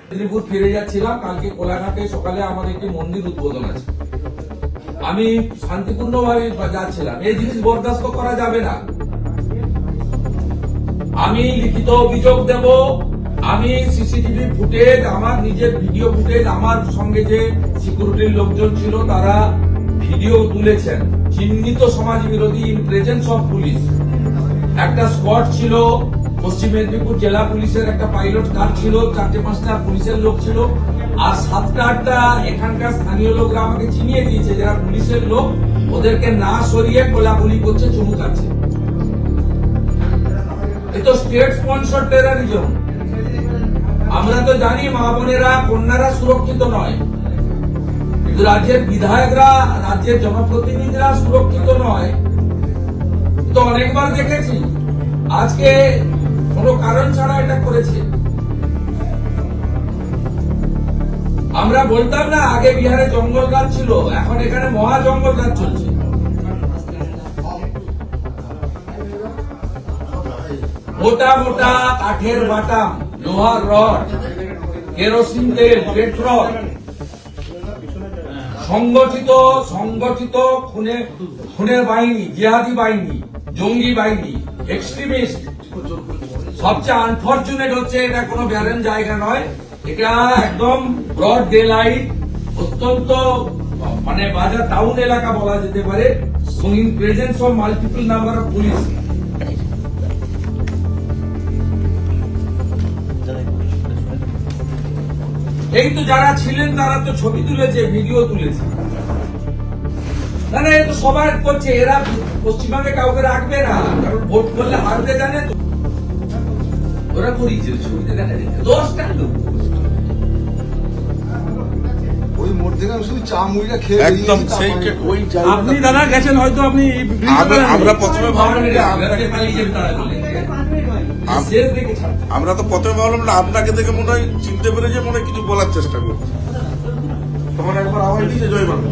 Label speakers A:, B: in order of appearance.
A: মেদিনীপুর ফিরে যাচ্ছিলাম, কালকে কোলাঘাটে সকালে আমার একটি মন্দির উদ্বোধন আছে। আমি শান্তিপূর্ণভাবে যাচ্ছিলাম, এই জিনিস বরদাস্ত করা যাবে না। আমি লিখিত অভিযোগ দেব, আমি সিসিটিভি ফুটেজ, আমার নিজের ভিডিও ফুটেজ, আমার সঙ্গে যে সিকিউরিটির লোকজন ছিল তারা ভিডিও তুলেছেন। চিহ্নিত সমাজ বিরোধী ইন প্রেজেন্স অফ পুলিশ একটা স্কোয়াড ছিল, পশ্চিম মেদিনীপুর জেলা পুলিশের একটা পাইলট কার ছিল, 4-5টা পুলিশের লোক ছিল, আর 7-8টা এখানকার স্থানীয় লোকরা আমাকে চিনিয়ে দিয়েছে যারা পুলিশের লোক, ওদেরকে না সরিয়ে কোলাকুলি করছে, চুমু খাচ্ছে। এ তো স্টেট স্পন্সর টেররিজম। আমরা তো জানি মা বোনেরা, কন্যারা সুরক্ষিত নয়, রাজ্যের বিধায়করা, রাজ্যের জনপ্রতিনিধিরা সুরক্ষিত নয়, তো অনেকবার দেখেছি। আজকে কোনো কারণ ছাড়া এটা করেছে। আমরা বলতাম না আগে বিহারে জঙ্গল রাজ ছিল, এখন এখানে মহা জঙ্গল রাজ চলছে। মোটা মোটা কাঠের বাটাম, লোহার রড, কেরোসিন তেল, পেট্রোল, সংগঠিত খুনের বাহিনী, জিহাদি বাহিনী, জঙ্গি বাহিনী, এক্সট্রিমিস্ট। সবচেয়ে আনফরচুনেট হচ্ছে এটা কোনো ব্যারেন জায়গা নয়, এটা একদম ব্রড ডে লাইট, অত্যন্ত মানে বাজার টাউন এলাকা বলা যেতে পারে, in presence of multiple number of police. এই তো যারা ছিলেন তারা তো ছবি তুলেছে, ভিডিও তুলেছে। না না, এ তো সবাই করছে, এরা পশ্চিমবঙ্গে কাউকে রাখবে না, কারণ ভোট করলে হারতে জানে তো। ওরা করিয়েছে, ছবিতে দেখা যাচ্ছে 10টা লোক।
B: ওই মোড় থেকে আমি শুধু চা মুড়িটা খেয়ে
C: একদম সেই ওই
D: আপনি দাদা গেছেন হয়তো, আপনি
C: আমরা প্রথমে ভাবলাম আমরা তো প্রথমে ভাবলাম না, আপনাকে দেখে মনে হয় চিনতে পেরেছে, মনে হয় কিছু বলার চেষ্টা করছে, তখন একবার আওয়াজ দিয়েছে জয় বাংলা।